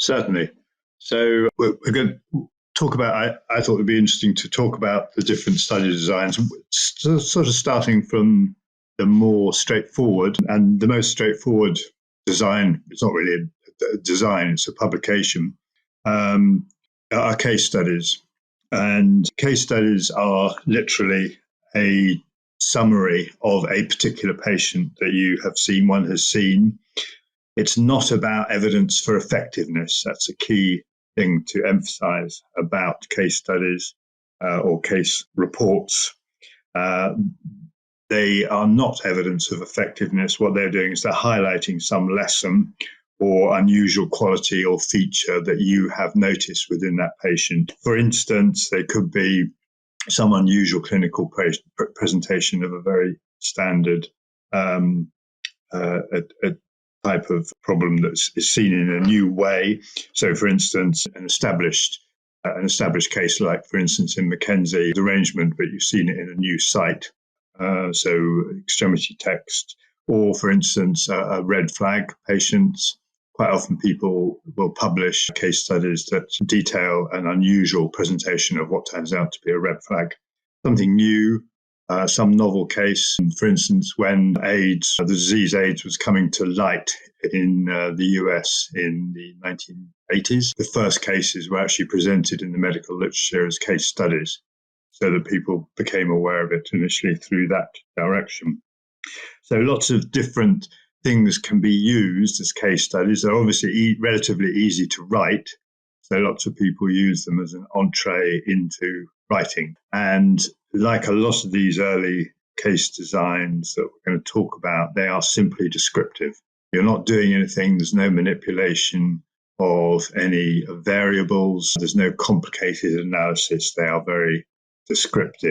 Certainly. So we're going to talk about, I thought it would be interesting to talk about the different study designs, sort of starting from the more straightforward. And the most straightforward design, it's not really a design, it's a publication, are case studies. And case studies are literally a summary of a particular patient that you have seen, one has seen. It's not about evidence for effectiveness. That's a key thing to emphasize about case studies or case reports. They are not evidence of effectiveness. What they're doing is they're highlighting some lesson or unusual quality or feature that you have noticed within that patient. For instance, there could be some unusual clinical presentation of a very standard a type of problem that is seen in a new way. So, for instance, an established case, like, for instance, in Mackenzie's arrangement, but you've seen it in a new site. So, extremity text, or, for instance, a red flag patients. Quite often people will publish case studies that detail an unusual presentation of what turns out to be a red flag. Something new, some novel case. For instance, when AIDS, the disease AIDS, was coming to light in the US in the 1980s, the first cases were actually presented in the medical literature as case studies, so that people became aware of it initially through that direction. So lots of different things can be used as case studies. They're obviously relatively easy to write, so lots of people use them as an entree into writing. And like a lot of these early case designs that we're going to talk about, they are simply descriptive. You're not doing anything. There's no manipulation of any variables. There's no complicated analysis. They are very descriptive.